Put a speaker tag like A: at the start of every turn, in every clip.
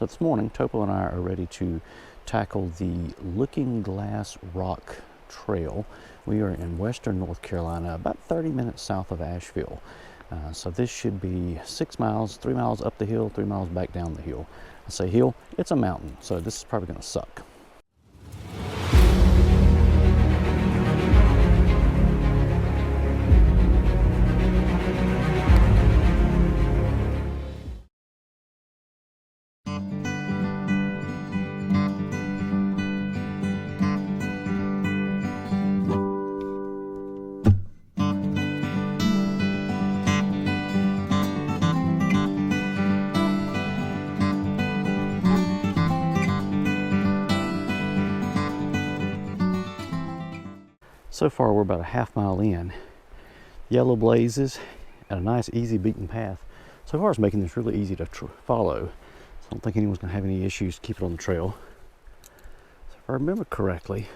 A: So this morning, Topo and I are ready to tackle the Looking Glass Rock Trail. We are in western North Carolina, about 30 minutes south of Asheville. So this should be 6 miles, 3 miles up the hill, 3 miles back down the hill. I say hill, it's a mountain, so this is probably going to suck. So far we're about a half mile in. Yellow blazes and a nice easy beaten path. So far it's making this really easy to follow. So I don't think anyone's going to have any issues to keep it on the trail. So if I remember correctly,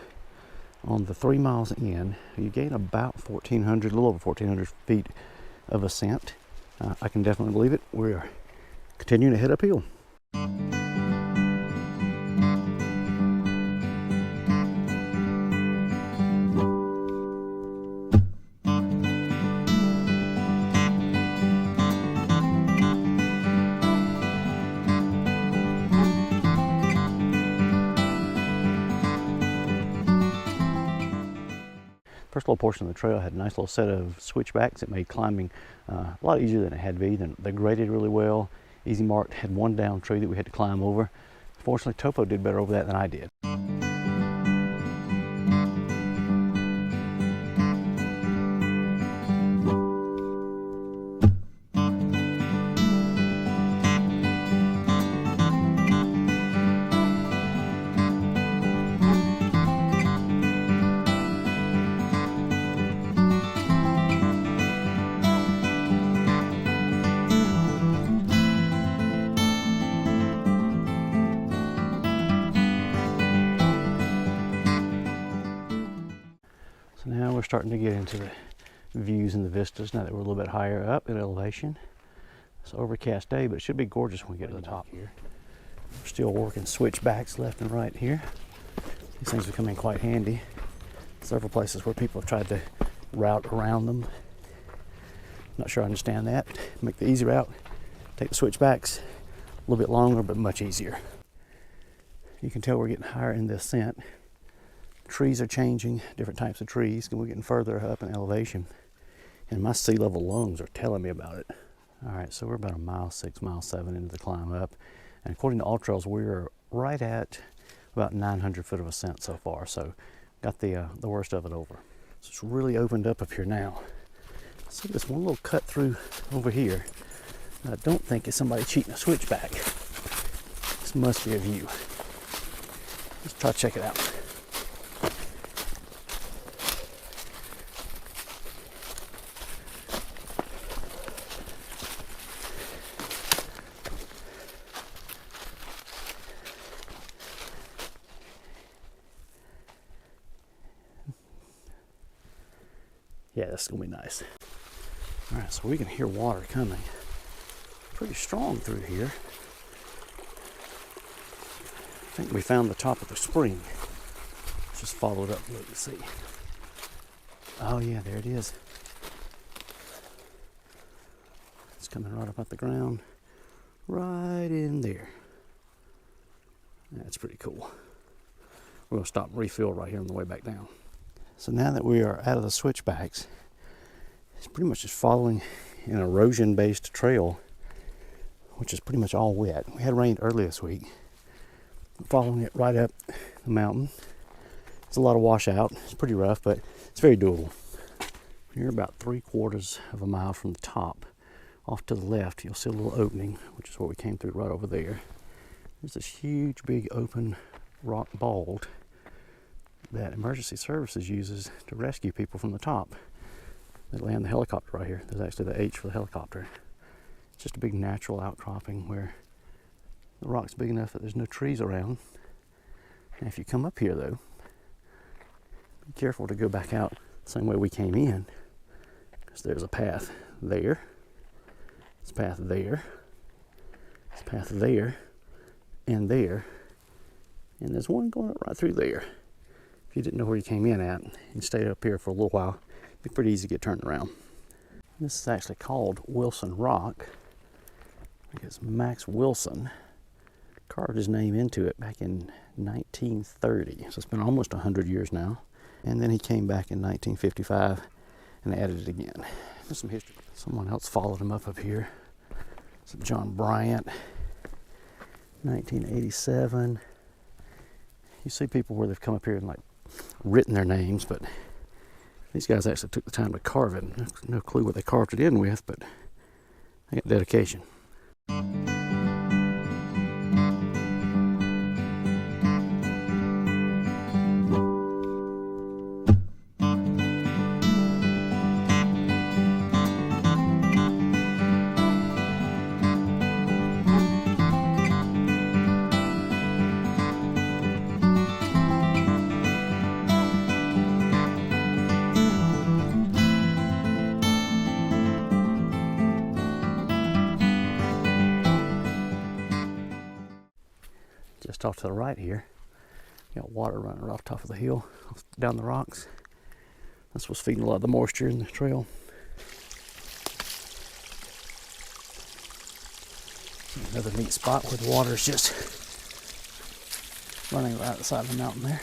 A: on the 3 miles in, you gain about 1,400, a little over 1,400 feet of ascent. I can definitely believe it. We're continuing to head uphill. First little portion of the trail had a nice little set of switchbacks that made climbing a lot easier than it had to be. They graded really well. Easy Mark had one down tree that we had to climb over. Fortunately, Topo did better over that than I did. Now we're starting to get into the views and the vistas now that we're a little bit higher up in elevation. It's an overcast day, but it should be gorgeous when we get to the top here. We're still working switchbacks left and right here. These things have come in quite handy. Several places where people have tried to route around them. Not sure I understand that. Make the easy route, take the switchbacks, a little bit longer but much easier. You can tell we're getting higher in the ascent. Trees are changing, different types of trees, and we're getting further up in elevation. And my sea level lungs are telling me about it. All right, so we're about a mile 6, mile 7 into the climb up. And according to AllTrails, we're right at about 900 foot of ascent so far. So got the worst of it over. So it's really opened up here now. See this one little cut through over here. I don't think it's somebody cheating a switchback. This must be a view. Let's try to check it out. Yeah, this is gonna be nice. All right, so we can hear water coming pretty strong through here. I think we found the top of the spring. Just follow it up and look and see. Oh yeah, there it is. It's coming right up out the ground, right in there. That's pretty cool. We're gonna stop and refill right here on the way back down. So now that we are out of the switchbacks, it's pretty much just following an erosion-based trail, which is pretty much all wet. We had rain early this week. Following it right up the mountain. It's a lot of washout. It's pretty rough, but it's very doable. You're about 3/4 of a mile from the top. Off to the left, you'll see a little opening, which is what we came through right over there. There's this huge, big, open rock bald that emergency services uses to rescue people from the top. They land the helicopter right here. There's actually the H for the helicopter. It's just a big natural outcropping where the rock's big enough that there's no trees around. And if you come up here though, be careful to go back out the same way we came in, because there's a path there, this path there, this path there, end there, and there's one going up right through there. If you didn't know where you came in at and stayed up here for a little while, it'd be pretty easy to get turned around. This is actually called Wilson Rock. I think it's Max Wilson carved his name into it back in 1930. So it's been almost 100 years now. And then he came back in 1955 and added it again. There's some history. Someone else followed him up here. It's John Bryant, 1987. You see people where they've come up here and like written their names, but these guys actually took the time to carve it. No clue what they carved it in with, but they got dedication. Just off to the right here, you got water running right off the top of the hill, down the rocks. That's what's feeding a lot of the moisture in the trail. Another neat spot where the water is just running right at the side of the mountain there.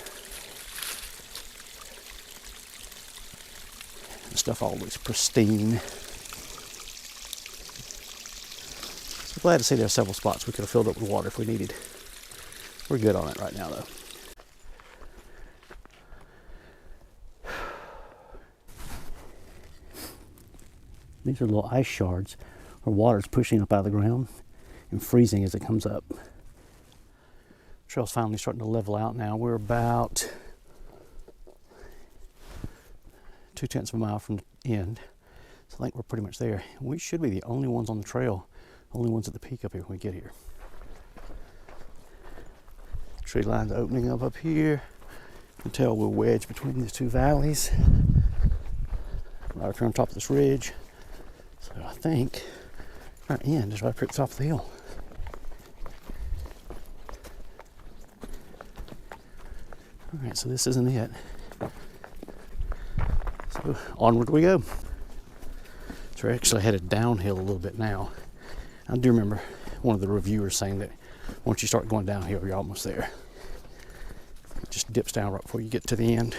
A: The stuff all looks pristine. So glad to see there are several spots we could have filled up with water if we needed. We're good on it right now, though. These are little ice shards where water's pushing up out of the ground and freezing as it comes up. The trail's finally starting to level out now. We're about 0.2 of a mile from the end. So I think we're pretty much there. We should be the only ones on the trail, only ones at the peak up here when we get here. Tree line's opening up here. You can tell we're wedged between these two valleys. Right up here on top of this ridge. So I think our end is right up here at the top of the hill. Alright, so this isn't it. So onward we go. So we're actually headed downhill a little bit now. I do remember one of the reviewers saying that once you start going downhill, you're almost there. It just dips down right before you get to the end.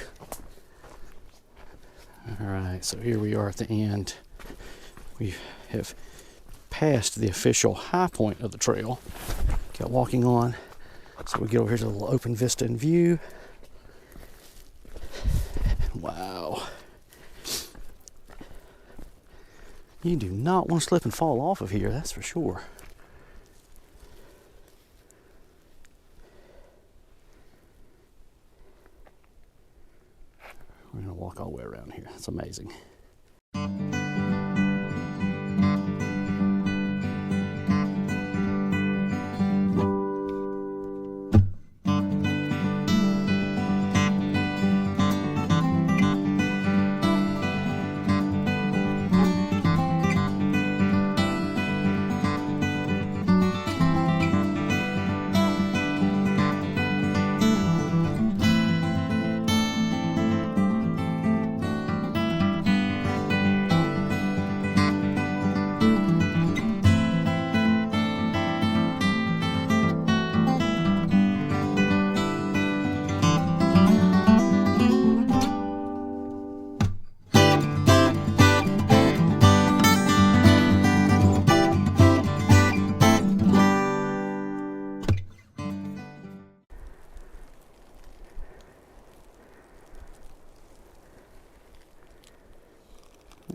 A: All right, so here we are at the end. We have passed the official high point of the trail. Got walking on. So we get over here to the little open vista and view. Wow. You do not want to slip and fall off of here, that's for sure. We're going to walk all the way around here. It's amazing.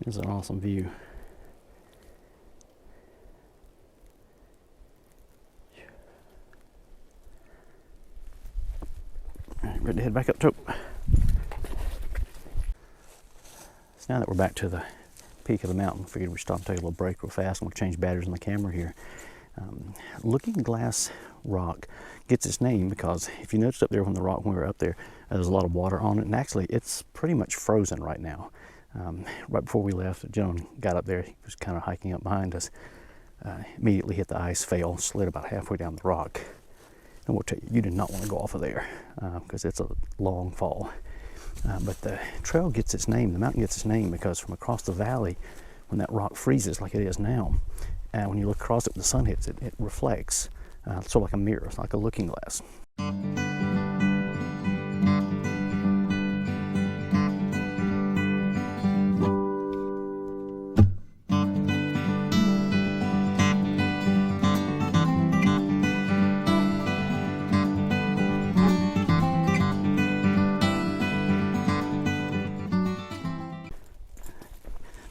A: It's an awesome view. All right, ready to head back up top. So now that we're back to the peak of the mountain, figured we'd stop and take a little break real fast. I'm going to change batteries on the camera here. Looking Glass Rock gets its name because if you noticed up there when we were up there, there's a lot of water on it, and actually it's pretty much frozen right now. Right before we left, a gentleman got up there. He was kind of hiking up behind us. Immediately hit the ice, fell, slid about halfway down the rock, And we'll tell you, you do not want to go off of there because it's a long fall. But the trail gets its name, the mountain gets its name because from across the valley, when that rock freezes like it is now, when you look across it when the sun hits it, it reflects sort of like a mirror, it's like a looking glass.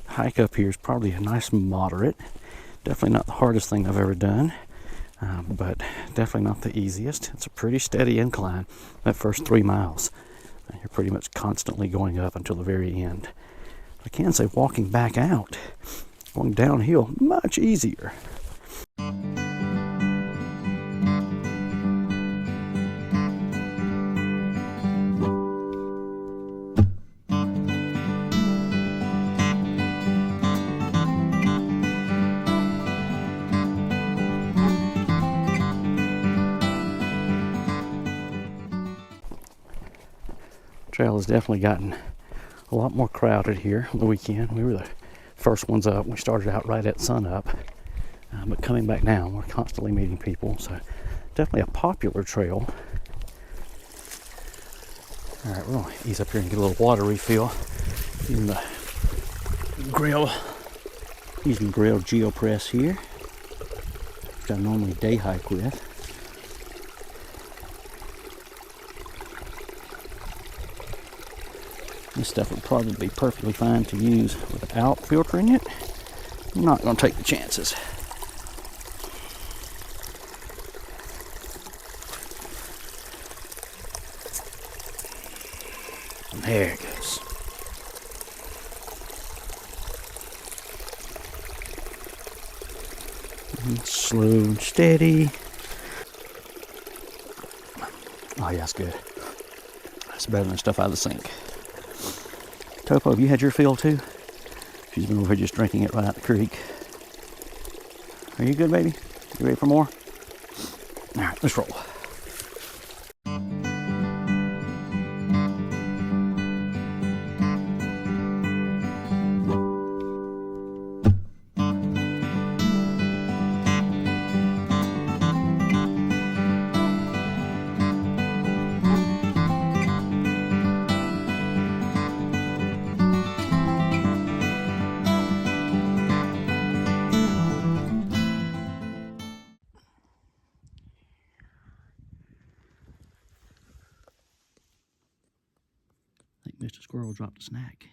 A: Hike up here is probably a nice moderate. Definitely not the hardest thing I've ever done, but definitely not the easiest. It's a pretty steady incline. That first 3 miles, you're pretty much constantly going up until the very end. I can say walking back out, going downhill, much easier. Trail has definitely gotten a lot more crowded here on the weekend. We were the first ones up. We started out right at sunup, but coming back down, we're constantly meeting people. So definitely a popular trail. All right, we're gonna ease up here and get a little water refill. Using the grill, using grilled GeoPress here, which I normally day hike with. This stuff would probably be perfectly fine to use without filtering it. I'm not going to take the chances. And there it goes. And slow and steady. Oh yeah, that's good. That's better than stuff out of the sink. Topo, have you had your fill too? She's been over here just drinking it right out the creek. Are you good, baby? You ready for more? All right, let's roll. I think Mr. Squirrel dropped a snack.